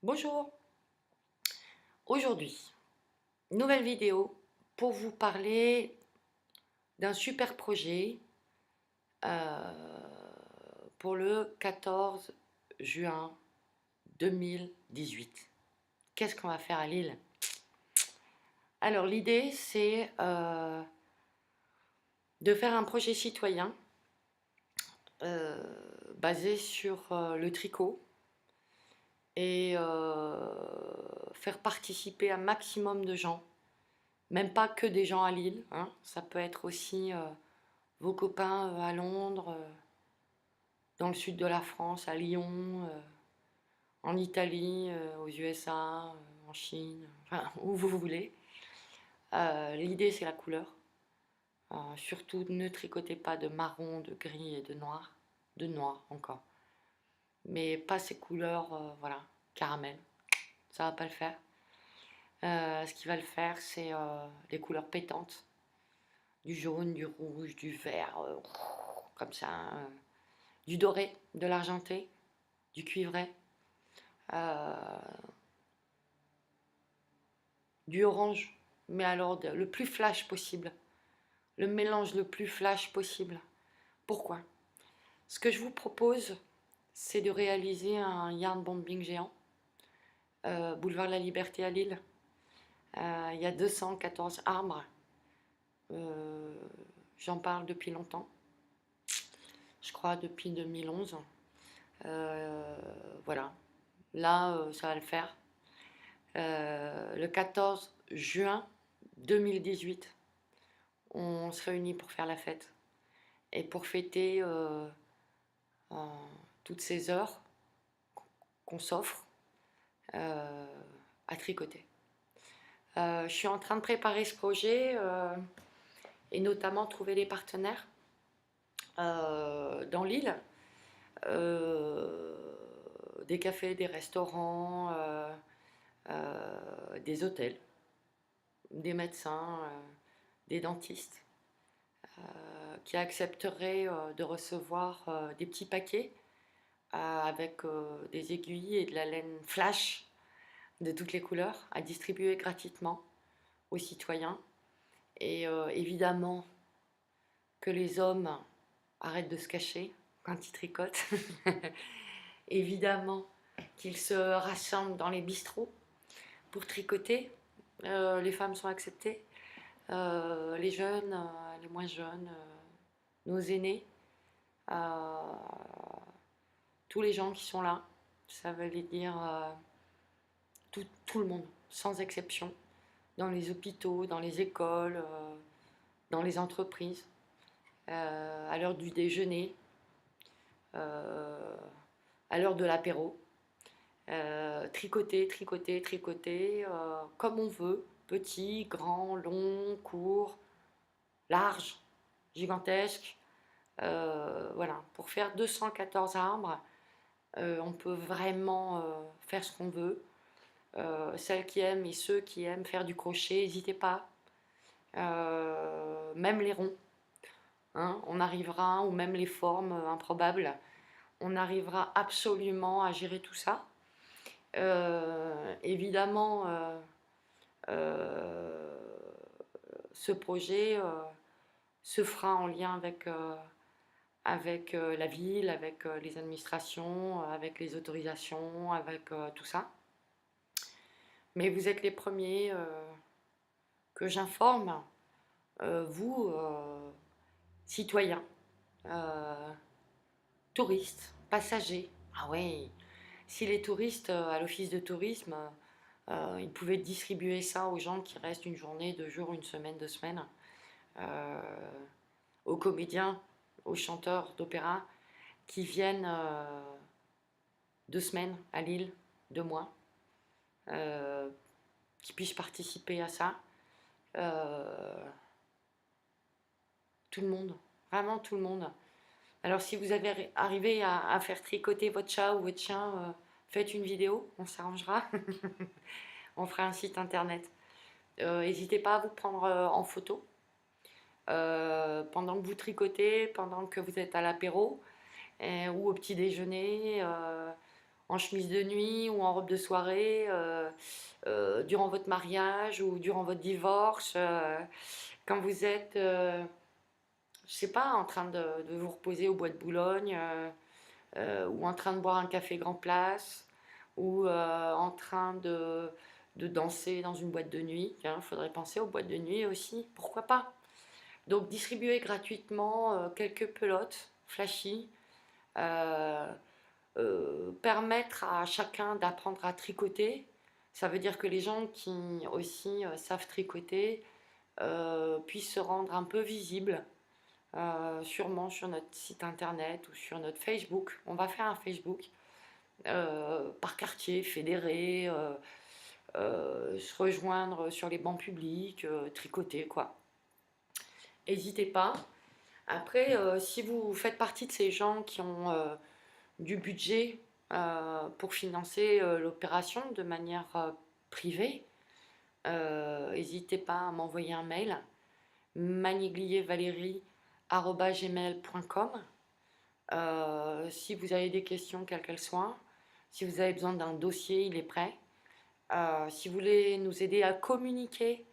Bonjour, aujourd'hui, nouvelle vidéo pour vous parler d'un super projet pour le 14 juin 2018. Qu'est-ce qu'on va faire à Lille? Alors l'idée c'est de faire un projet citoyen euh, basé sur le tricot et faire participer un maximum de gens, même pas que des gens à Lille, hein. Ça peut être aussi vos copains à Londres, dans le sud de la France, à Lyon, en Italie, aux USA, en Chine, enfin où vous voulez. L'idée c'est la couleur. Surtout ne tricotez pas de marron, de gris et de noir encore. Mais pas ces couleurs, voilà, caramel, ça va pas le faire. Ce qui va le faire c'est des couleurs pétantes, du jaune, du rouge, du vert, comme ça, du doré, de l'argenté, du cuivré, euh, du orange, mais alors le plus flash possible, le mélange le plus flash possible. Pourquoi? Ce que je vous propose, c'est de réaliser un yarn bombing géant, boulevard de la Liberté à Lille. Il y a 214 arbres. Euh, J'en parle depuis longtemps, je crois depuis 2011. Voilà, là ça va le faire. Le 14 juin 2018, on se réunit pour faire la fête et pour fêter toutes ces heures qu'on s'offre euh, à tricoter. Je suis en train de préparer ce projet et notamment trouver des partenaires dans l'île, des cafés, des restaurants, des hôtels, des médecins, des dentistes qui accepteraient de recevoir des petits paquets avec des aiguilles et de la laine flash de toutes les couleurs à distribuer gratuitement aux citoyens. Et évidemment que les hommes arrêtent de se cacher quand ils tricotent. Évidemment qu'ils se rassemblent dans les bistrots pour tricoter. Les femmes sont acceptées, les jeunes, les moins jeunes, nos aînés, euh, tous les gens qui sont là. Ça veut dire tout le monde, sans exception, dans les hôpitaux, dans les écoles, dans les entreprises, à l'heure du déjeuner, euh, à l'heure de l'apéro. Tricoter, tricoter, tricoter, comme on veut, petit, grand, long, court, large, gigantesque. Voilà, pour faire 214 arbres, on peut vraiment faire ce qu'on veut. Celles qui aiment et ceux qui aiment faire du crochet, n'hésitez pas. Même les ronds, hein, on arrivera, ou même les formes improbables, on arrivera absolument à gérer tout ça. Évidemment, euh, ce projet se fera en lien avec la ville, avec les administrations, avec les autorisations, avec tout ça. Mais vous êtes les premiers que j'informe, vous, citoyens, euh, touristes, passagers. Ah ouais, si les touristes à l'office de tourisme, ils pouvaient distribuer ça aux gens qui restent une journée, 2 jours, une semaine, 2 semaines, euh, aux comédiens, aux chanteurs d'opéra qui viennent 2 semaines à Lille, 2 mois, euh, qui puissent participer à ça. Euh, Tout le monde, vraiment tout le monde. Alors si vous avez arrivé à faire tricoter votre chat ou votre chien, faites une vidéo, on s'arrangera. On fera un site internet. N'hésitez pas à vous prendre en photo pendant que vous tricotez, pendant que vous êtes à l'apéro ou au petit déjeuner. en chemise de nuit ou en robe de soirée, durant votre mariage ou durant votre divorce, quand vous êtes, je sais pas, en train de vous reposer au bois de Boulogne, ou en train de boire un café Grand Place, ou en train de danser dans une boîte de nuit. Il faudrait penser aux boîtes de nuit aussi, pourquoi pas. Donc distribuer gratuitement quelques pelotes flashy, euh, permettre à chacun d'apprendre à tricoter. Ça veut dire que les gens qui aussi savent tricoter puissent se rendre un peu visibles, sûrement sur notre site internet ou sur notre Facebook. On va faire un Facebook par quartier, fédéré, se rejoindre sur les bancs publics, tricoter quoi. N'hésitez pas. Après, si vous faites partie de ces gens qui ont du budget pour financer l'opération de manière privée, n'hésitez pas à m'envoyer un mail manigliervalérie@gmail.com. Si vous avez des questions, quelles qu'elles soient, si vous avez besoin d'un dossier, il est prêt. Si vous voulez nous aider à communiquer,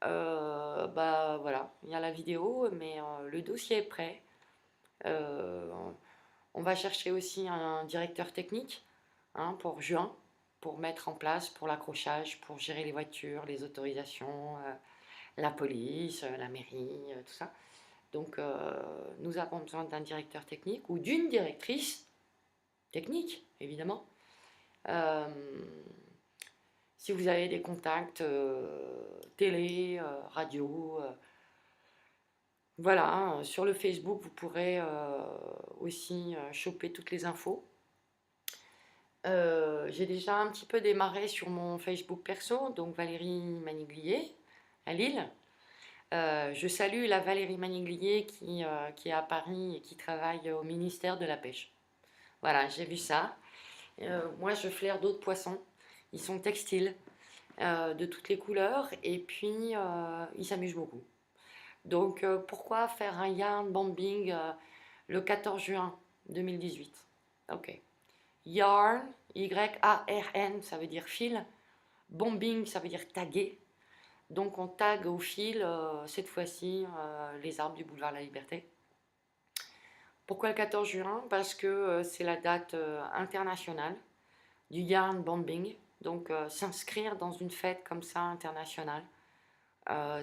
bah voilà, il y a la vidéo, mais le dossier est prêt. Euh, on va chercher aussi un directeur technique pour juin, pour mettre en place, pour l'accrochage, pour gérer les voitures, les autorisations, la police, la mairie, tout ça. Donc nous avons besoin d'un directeur technique ou d'une directrice technique, évidemment. Euh, si vous avez des contacts télé, radio, voilà, sur le Facebook, vous pourrez aussi choper toutes les infos. J'ai déjà un petit peu démarré sur mon Facebook perso, donc Valérie Maniglier, à Lille. Je salue la Valérie Maniglier qui est à Paris et qui travaille au ministère de la Pêche. Voilà, j'ai vu ça. Moi, je flaire d'autres poissons. Ils sont textiles, de toutes les couleurs, et puis ils s'amusent beaucoup. Donc, pourquoi faire un yarn bombing le 14 juin 2018? Ok. Yarn, Y-A-R-N, ça veut dire fil. Bombing, ça veut dire taguer. Donc, on tag au fil, cette fois-ci, les arbres du boulevard La Liberté. Pourquoi le 14 juin? Parce que c'est la date internationale du yarn bombing. Donc, s'inscrire dans une fête comme ça internationale,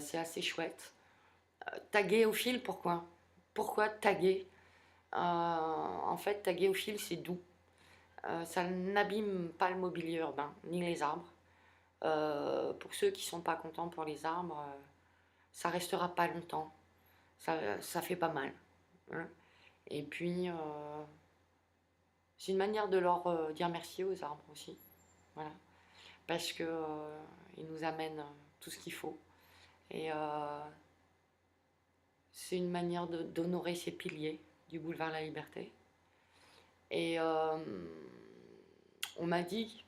c'est assez chouette. Taguer au fil, pourquoi? Pourquoi taguer? En fait, taguer au fil, c'est doux. Ça n'abîme pas le mobilier urbain, ni les arbres. Pour ceux qui ne sont pas contents pour les arbres, ça restera pas longtemps. Ça fait pas mal, hein. Et puis, c'est une manière de leur dire merci aux arbres aussi. Voilà. Parce que ils nous amènent tout ce qu'il faut. Et c'est une manière d'honorer ces piliers du boulevard La Liberté. Et on m'a dit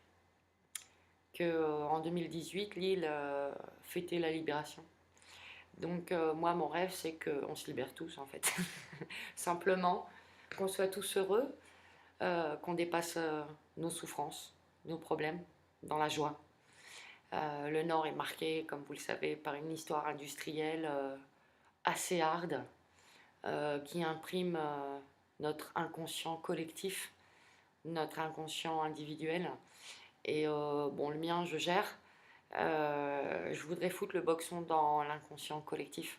qu'en 2018, Lille fêtait la libération. Donc moi, mon rêve, c'est qu'on se libère tous, en fait. Simplement, qu'on soit tous heureux, qu'on dépasse nos souffrances, nos problèmes, dans la joie. Le Nord est marqué, comme vous le savez, par une histoire industrielle assez hard, qui imprime notre inconscient collectif, notre inconscient individuel. Et bon, le mien, je gère. Je voudrais foutre le boxon dans l'inconscient collectif.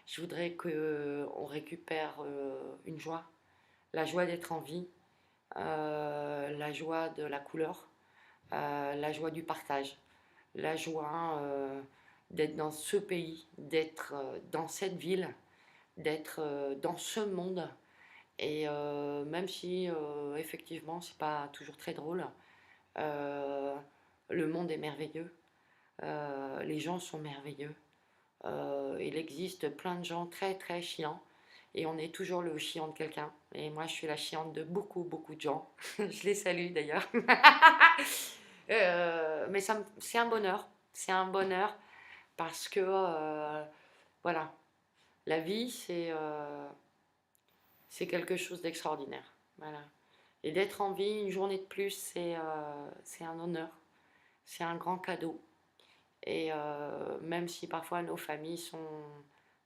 Je voudrais qu'on récupère une joie, la joie d'être en vie, la joie de la couleur, la joie du partage, la joie d'être dans ce pays, d'être dans cette ville, d'être dans ce monde. Et même si effectivement c'est pas toujours très drôle, euh, le monde est merveilleux, les gens sont merveilleux. Il existe plein de gens très très chiants et on est toujours le chiant de quelqu'un. Et moi je suis la chiante de beaucoup beaucoup de gens. Je les salue d'ailleurs. Mais c'est un bonheur. C'est un bonheur parce que voilà, la vie c'est quelque chose d'extraordinaire. Voilà. Et d'être en vie une journée de plus, c'est un honneur, c'est un grand cadeau. Et même si parfois nos familles sont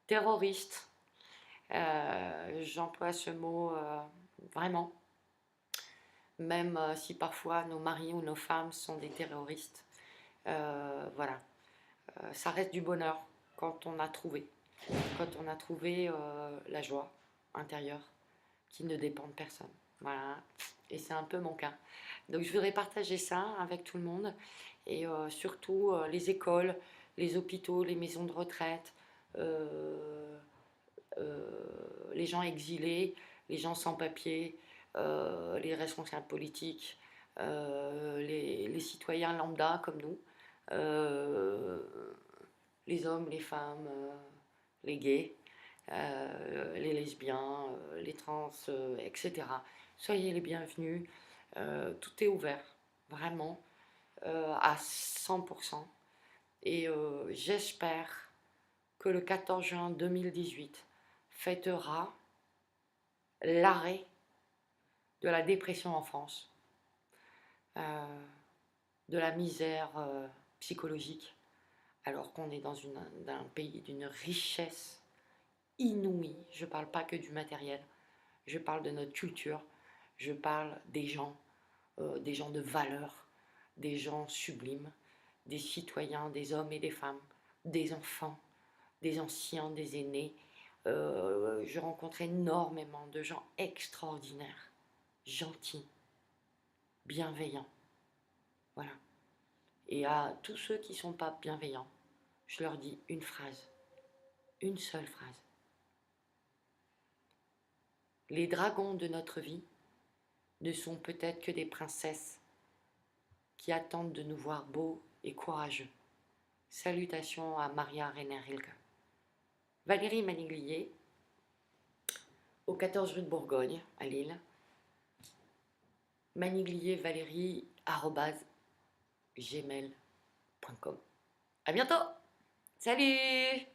terroristes, j'emploie ce mot vraiment, même si parfois nos maris ou nos femmes sont des terroristes, voilà, ça reste du bonheur quand on a trouvé, la joie intérieure qui ne dépend de personne. Voilà, et c'est un peu mon cas. Donc je voudrais partager ça avec tout le monde et surtout les écoles, les hôpitaux, les maisons de retraite, euh, les gens exilés, les gens sans papier, les responsables politiques, les citoyens lambda comme nous, euh, les hommes, les femmes, les gays, les lesbiens, les trans, etc. Soyez les bienvenus, tout est ouvert, vraiment, à 100%. Et j'espère que le 14 juin 2018 fêtera l'arrêt de la dépression en France, euh, de la misère psychologique, alors qu'on est dans un pays d'une richesse inouïe. Je ne parle pas que du matériel, je parle de notre culture, je parle des gens de valeur, des gens sublimes, des citoyens, des hommes et des femmes, des enfants, des anciens, des aînés. Je rencontre énormément de gens extraordinaires, gentils, bienveillants. Voilà. Et à tous ceux qui ne sont pas bienveillants, je leur dis une phrase, une seule phrase. Les dragons de notre vie ne sont peut-être que des princesses qui attendent de nous voir beaux et courageux. Salutations à Maria Renner-Rilke. Valérie Maniglier, au 14 rue de Bourgogne, à Lille. manigliervalérie@gmail.com. À bientôt. Salut.